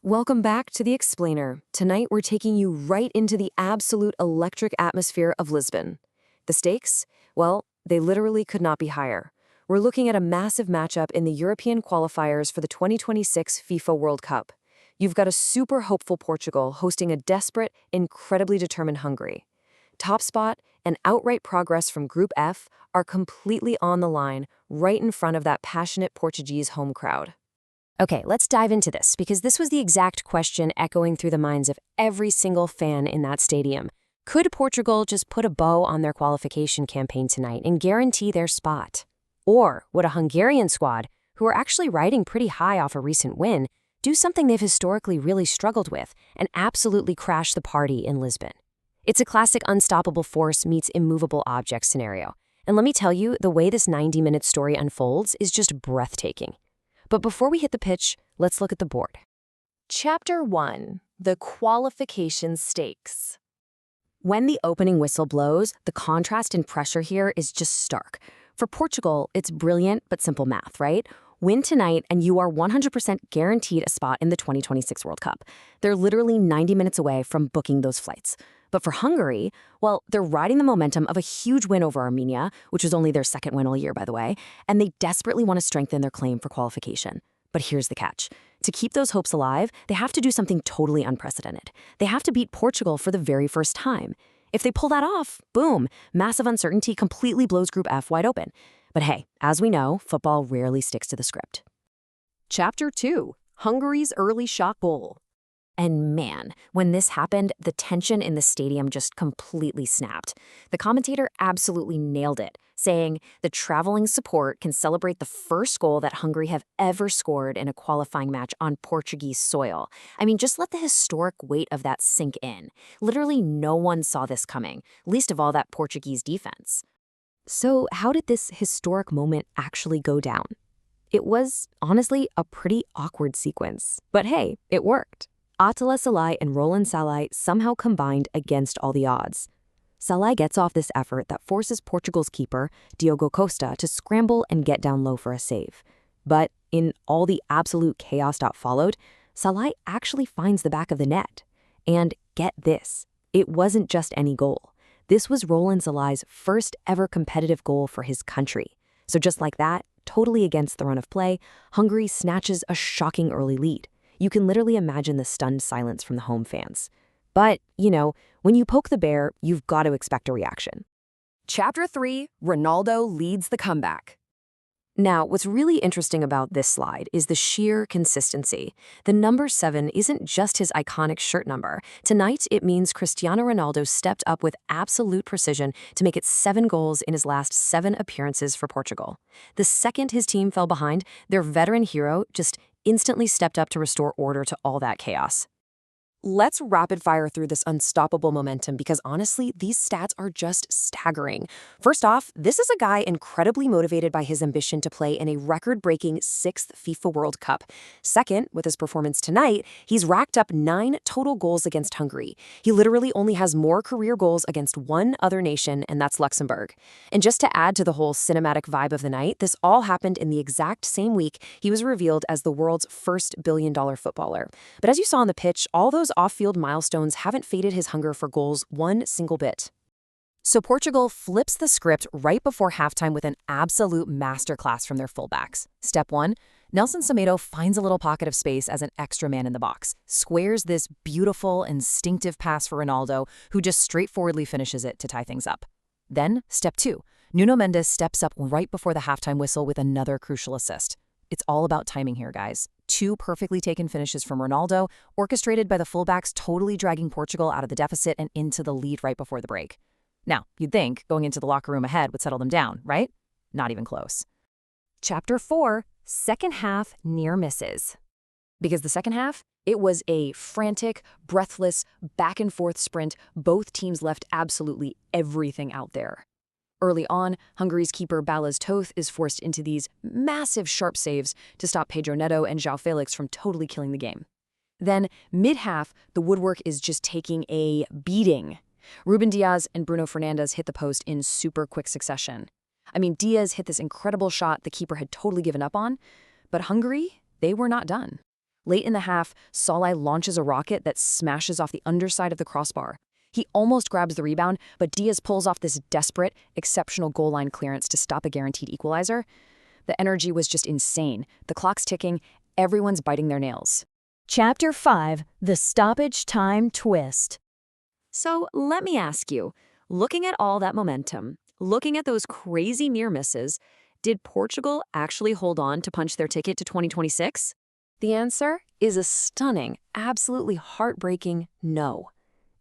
Welcome back to The Explainer. Tonight we're taking you right into the absolute electric atmosphere of Lisbon. The stakes? Well, they literally could not be higher. We're looking at a massive matchup in the European qualifiers for the 2026 FIFA World Cup. You've got a super hopeful Portugal hosting a desperate, incredibly determined Hungary. Top spot and outright progress from Group F are completely on the line, right in front of that passionate Portuguese home crowd. Okay, let's dive into this, because this was the exact question echoing through the minds of every single fan in that stadium. Could Portugal just put a bow on their qualification campaign tonight and guarantee their spot? Or would a Hungarian squad, who are actually riding pretty high off a recent win, do something they've historically really struggled with and absolutely crash the party in Lisbon? It's a classic unstoppable force meets immovable object scenario. And let me tell you, the way this 90-minute story unfolds is just breathtaking. But before we hit the pitch, let's look at the board. Chapter 1. The Qualification Stakes. When the opening whistle blows, the contrast in pressure here is just stark. For Portugal, it's brilliant but simple math, right? Win tonight and you are 100% guaranteed a spot in the 2026 World Cup. They're literally 90 minutes away from booking those flights. But for Hungary, well, they're riding the momentum of a huge win over Armenia, which was only their second win all year, by the way, and they desperately want to strengthen their claim for qualification. But here's the catch. To keep those hopes alive, they have to do something totally unprecedented. They have to beat Portugal for the very first time. If they pull that off, boom, massive uncertainty completely blows Group F wide open. But hey, as we know, football rarely sticks to the script. Chapter 2. Hungary's Early Shot Goal. And man, when this happened, the tension in the stadium just completely snapped. The commentator absolutely nailed it, saying the traveling support can celebrate the first goal that Hungary have ever scored in a qualifying match on Portuguese soil. I mean, just let the historic weight of that sink in. Literally no one saw this coming, least of all that Portuguese defense. So how did this historic moment actually go down? It was, honestly, a pretty awkward sequence. But hey, it worked. Attila Szalai and Roland Szalai somehow combined against all the odds. Szalai gets off this effort that forces Portugal's keeper, Diogo Costa, to scramble and get down low for a save. But in all the absolute chaos that followed, Szalai actually finds the back of the net. And get this, it wasn't just any goal. This was Roland Szalai's first ever competitive goal for his country. So just like that, totally against the run of play, Hungary snatches a shocking early lead. You can literally imagine the stunned silence from the home fans. But, when you poke the bear, you've got to expect a reaction. Chapter 3. Ronaldo leads the comeback. Now, what's really interesting about this slide is the sheer consistency. The number 7 isn't just his iconic shirt number. Tonight, it means Cristiano Ronaldo stepped up with absolute precision to make it 7 goals in his last 7 appearances for Portugal. The second his team fell behind, their veteran hero just instantly stepped up to restore order to all that chaos. Let's rapid fire through this unstoppable momentum because honestly, these stats are just staggering. First off, this is a guy incredibly motivated by his ambition to play in a record-breaking 6th FIFA World Cup. Second, with his performance tonight, he's racked up 9 total goals against Hungary. He literally only has more career goals against one other nation, and that's Luxembourg. And just to add to the whole cinematic vibe of the night, this all happened in the exact same week he was revealed as the world's first billion-dollar footballer. But as you saw on the pitch, all those off-field milestones haven't faded his hunger for goals one single bit. So Portugal flips the script right before halftime with an absolute masterclass from their fullbacks. Step 1, Nelson Semedo finds a little pocket of space as an extra man in the box, squares this beautiful, instinctive pass for Ronaldo, who just straightforwardly finishes it to tie things up. Then, step 2, Nuno Mendes steps up right before the halftime whistle with another crucial assist. It's all about timing here, guys. 2 perfectly taken finishes from Ronaldo, orchestrated by the fullbacks totally dragging Portugal out of the deficit and into the lead right before the break. Now, you'd think going into the locker room ahead would settle them down, right? Not even close. Chapter 4. Second half near misses. Because the second half, it was a frantic, breathless, back-and-forth sprint. Both teams left absolutely everything out there. Early on, Hungary's keeper Balázs Tóth is forced into these massive sharp saves to stop Pedro Neto and João Felix from totally killing the game. Then, mid-half, the woodwork is just taking a beating. Ruben Diaz and Bruno Fernandes hit the post in super quick succession. I mean, Diaz hit this incredible shot the keeper had totally given up on, but Hungary, they were not done. Late in the half, Salai launches a rocket that smashes off the underside of the crossbar. He almost grabs the rebound, but Diaz pulls off this desperate, exceptional goal line clearance to stop a guaranteed equalizer. The energy was just insane. The clock's ticking, everyone's biting their nails. Chapter 5: The Stoppage Time Twist. So let me ask you, looking at all that momentum, looking at those crazy near misses, did Portugal actually hold on to punch their ticket to 2026? The answer is a stunning, absolutely heartbreaking no.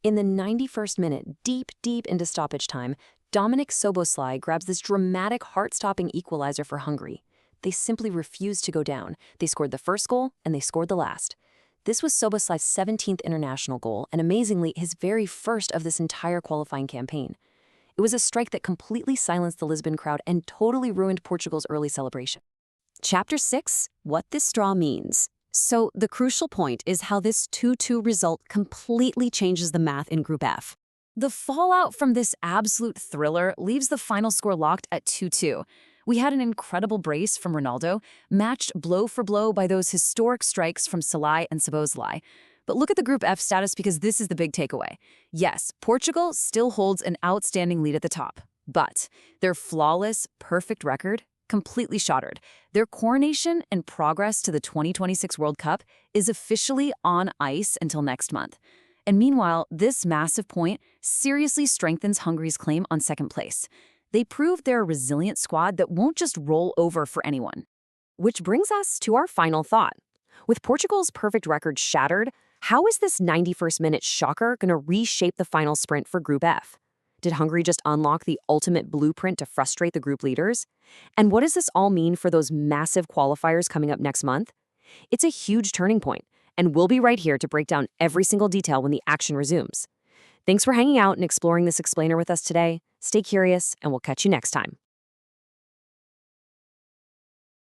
In the 91st minute, deep into stoppage time, Dominik Szoboszlai grabs this dramatic, heart-stopping equalizer for Hungary. They simply refused to go down. They scored the first goal, and they scored the last. This was Szoboszlai's 17th international goal, and amazingly, his very first of this entire qualifying campaign. It was a strike that completely silenced the Lisbon crowd and totally ruined Portugal's early celebration. Chapter 6: What this straw means. So the crucial point is how this 2-2 result completely changes the math in Group F. The fallout from this absolute thriller leaves the final score locked at 2-2. We had an incredible brace from Ronaldo, matched blow for blow by those historic strikes from Salai and Szoboszlai. But look at the Group F status because this is the big takeaway. Yes, Portugal still holds an outstanding lead at the top, but their flawless, perfect record completely shattered. Their coronation and progress to the 2026 World Cup is officially on ice until next month. And meanwhile, this massive point seriously strengthens Hungary's claim on second place. They proved they're a resilient squad that won't just roll over for anyone. Which brings us to our final thought. With Portugal's perfect record shattered, how is this 91st minute shocker going to reshape the final sprint for Group F? Did Hungary just unlock the ultimate blueprint to frustrate the group leaders? And what does this all mean for those massive qualifiers coming up next month? It's a huge turning point, and we'll be right here to break down every single detail when the action resumes. Thanks for hanging out and exploring this explainer with us today. Stay curious, and we'll catch you next time.